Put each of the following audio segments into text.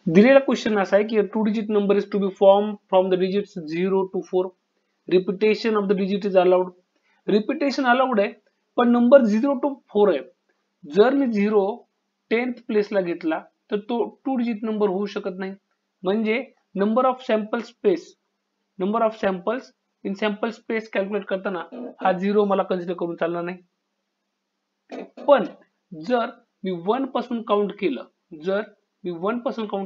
दिलेला क्वेश्चन असा आहे की 2 digit number is to be form from the digits 0 to 4. Repetition of the digit is allowed. Repetition allowed आहे पण number 0 to 4 आहे. जर मी 0 10th प्लेसला घेतला तर तो 2 डिजिट नंबर होऊ शकत नाही. म्हणजे number of samples in sample space calculate करताना हा 0 मला कन्सिडर करून चालणार नाही. पण जर मी 1 पासून काउंट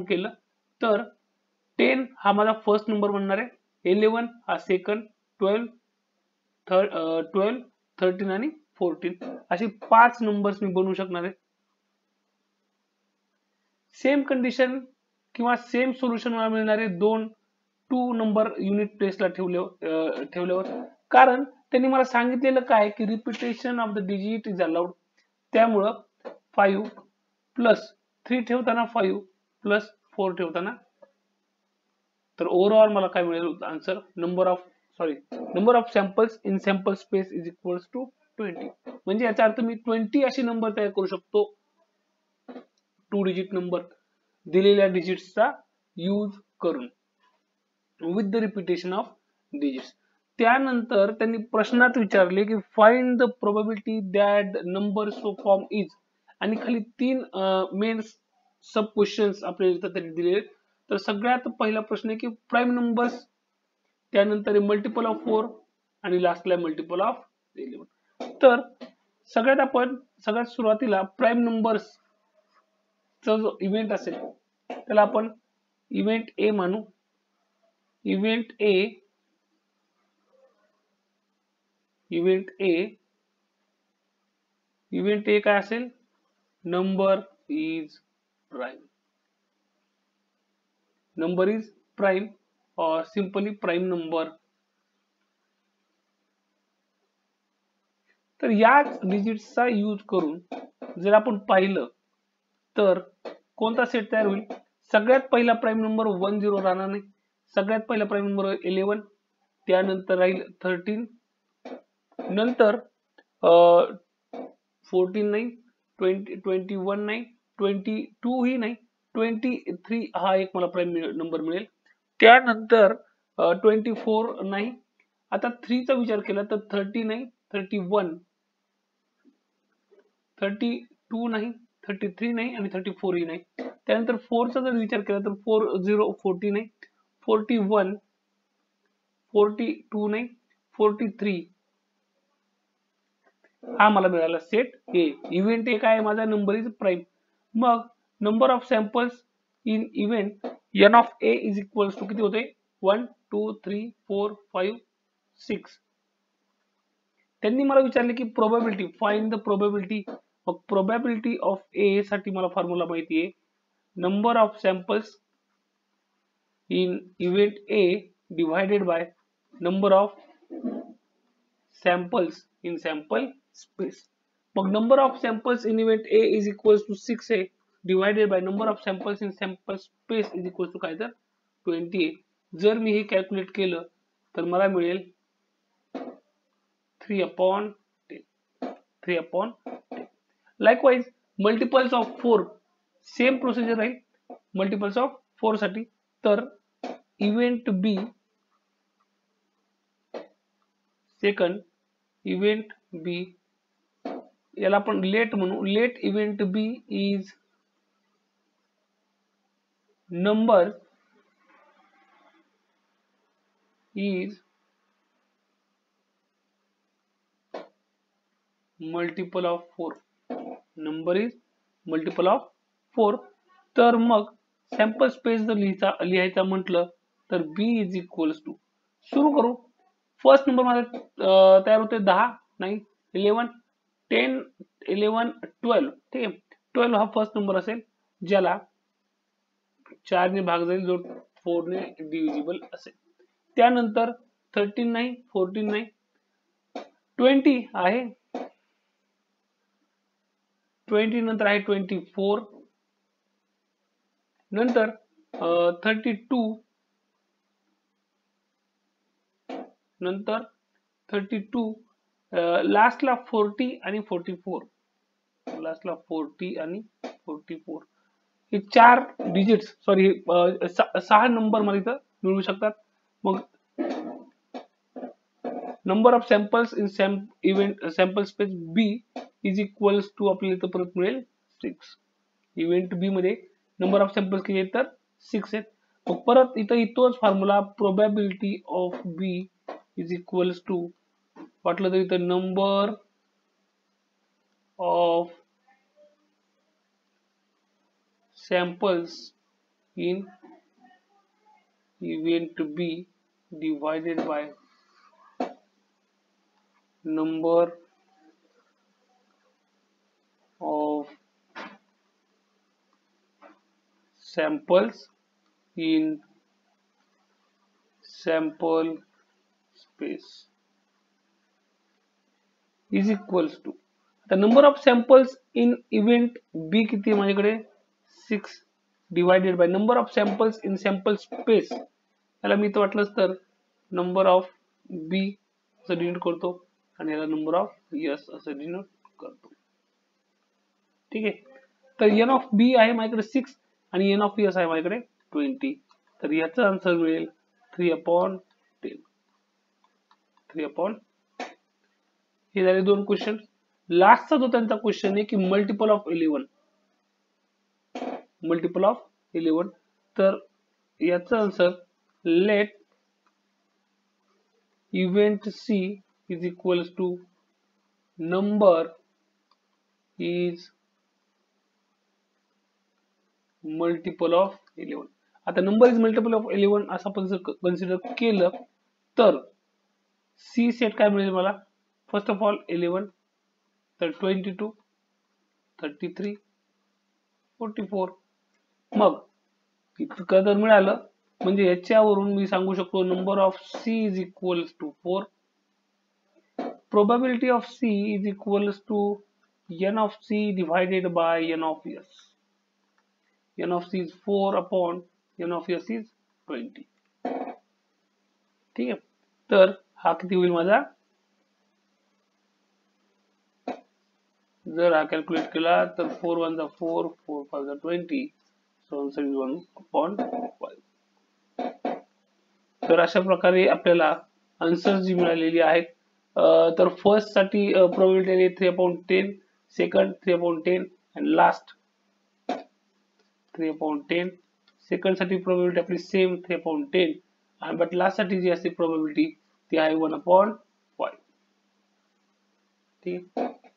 केलं तर 10 हा माझा फर्स्ट नंबर बनणार आहे, 11 हा सेकंड, 12 13 आणि 14 असे 5 नंबर्स मी बनवू शकणार आहे. सेम कंडिशन किंवा सेम सोल्युशन मला मिळणार आहे 2 नंबर युनिट प्लेसला ठेवल्यावर. कारण त्यांनी मला सांगितलेलं काय की repetition of the digit is allowed. त्यामुळं 5 प्लस 3 ठेवताना 5 प्लस 4 ठेवताना, तर ओव्हरऑल मला काय मिळेल answer number of samples in sample space is equals to 20. म्हणजे याचा अर्थ मी 20 असे नंबर तयार करू शकतो 2 डिजिट नंबर दिलेल्या डिजिट्सचा यूज करून with the repetition of digits. त्यानंतर त्यांनी प्रश्नात विचारले की find the probability that number so form is, आणि खाली 3 मेन सब क्वेश्चन्स आपल्याला त्यांनी दिले. तर सगळ्यात पहिला प्रश्न आहे की प्राईम नंबर्स, त्यानंतर मल्टिपल ऑफ 4 आणि लास्टला मल्टिपल ऑफ 11. तर सगळ्यात सुरुवातीला प्राईम नंबर्स चा जो इव्हेंट असेल त्याला आपण इव्हेंट ए मानू. इव्हेंट ए काय असेल, नंबर इज प्राइम और सिंपली प्राइम नंबर. तर याच डिजिट्सचा यूज करून जर आपण पाहिलं तर कोणता सेट तयार होईल. सगळ्यात पहिला प्राइम नंबर 10 राहणार नाही. सगळ्यात पहिला प्राइम नंबर 11, त्यानंतर राहील 13, नंतर 14 नाही, 21 नाही, 22 ही नाही, 23 हा एक मला प्राइम नंबर मिळेल. त्यानंतर 24 नाही. आता 3 चा विचार केला तर 30 नाही, 31, 32 नाही, 33 नाही आणि 34 ही नाही. त्यानंतर 4 चा जर विचार केला तर 40 नाही, 41, 42 नाही, 43 हा मला मिळाला सेट ए. इव्हेंट ए काय माझा नंबर इज प्राइम. मग number of samples in event N of A is equals to किती होते, 1 2 3 4 5 6. त्यांनी मला विचारले की प्रोबॅबिलिटी, फाइंड द प्रोबॅबिलिटी. मग प्रोबॅबिलिटी ऑफ ए साठी मला फॉर्म्युला माहिती आहे, number of samples in event A divided by number of samples in sample space. मग number of samples in event A is equals to 6 आहे divided by number of samples in sample space is equals to काय तर 20 आहे. जर मी हे calculate केलं तर मला मिळेल 3/10. Likewise multiples of 4 same procedure आहे मल्टिपल्स ऑफ 4 साठी. तर event B second, event B याला आपण लेट म्हणू. Let event B is number is multiple of 4. Number is multiple of 4. तर मग सॅम्पल स्पेस जर लिहायचा म्हटलं तर बी इज इक्वल्स टू, सुरू करू. फर्स्ट नंबर माझा तयार होते 10 नाही, 11, 10, 11, 12. ठीक आहे, 12 हा फर्स्ट नंबर असेल ज्याला 4 ने भाग जाईल, जो 4 ने डिव्हिजिबल असेल. त्यानंतर 13 नाही, 14 नाही, 20 आहे, 20 नंतर आहे 24, नंतर 32, नंतर 32, लास्टला 40 आणि 44, लास्टला 40 आणि 44. हे 4 डिजिट्स सॉरी 6 नंबर मला इथं मिळू शकतात. मग number of samples in event sample space B is equals to आपल्याला इथं परत मिळेल 6. इव्हेंट बी मध्ये नंबर ऑफ सॅम्पल्स किती आहेत तर 6 आहेत. मग परत इथं तोच formula probability of B is equals to वाटलं तर इथं number of samples in event B divided by number of samples in sample space is equals to the number of samples in event B किती आहे माझ्याकडे 6 divided by number of samples in sample space याला मी तर वाटलंच तर number of B असं denote करतो आणि याला नंबर ऑफ यस असं डिनोट करतो. ठीक आहे. तर एन ऑफ बी आहे माझ्याकडे 6 आणि एन ऑफ एस आहे माझ्याकडे 20. तर याचा आन्सर मिळेल 3/10. 3/10. हे झाले 2 क्वेश्चन. लास्टचा जो त्यांचा क्वेश्चन आहे की मल्टिपल ऑफ 11. Multiple of 11. तर याचा answer let event C is equals to number is multiple of 11. आता number is multiple of 11 असं आपण जर कन्सिडर केलं तर सी सेट काय मिळेल मला फर्स्ट ऑफ ऑल 11 तर 22 33 44 मग इतकं जर मिळालं म्हणजे याच्यावरून मी सांगू शकतो number of C is equals to 4. Probability of C is equals to n of C divided by n of S. n of C is 4 upon n of S is 20. ठीक आहे. तर हा किती होईल माझा जर हा कॅल्क्युलेट केला तर 4 1 4 4 5 20 so answer is 1 upon 5. तर अशा प्रकारे आपल्याला आन्सर जी मिळालेली आहेत तर फर्स्ट साठी प्रोबॅबिलिटी आहे 3/10, सेकंड 3/10 आणि लास्ट 3/10. सेकंड साठी प्रोबॅबिलिटी आपली सेम 3/10 आणि बट लास्ट साठी जी असते प्रोबॅबिलिटी ती आहे 1/5. ठीक आहे.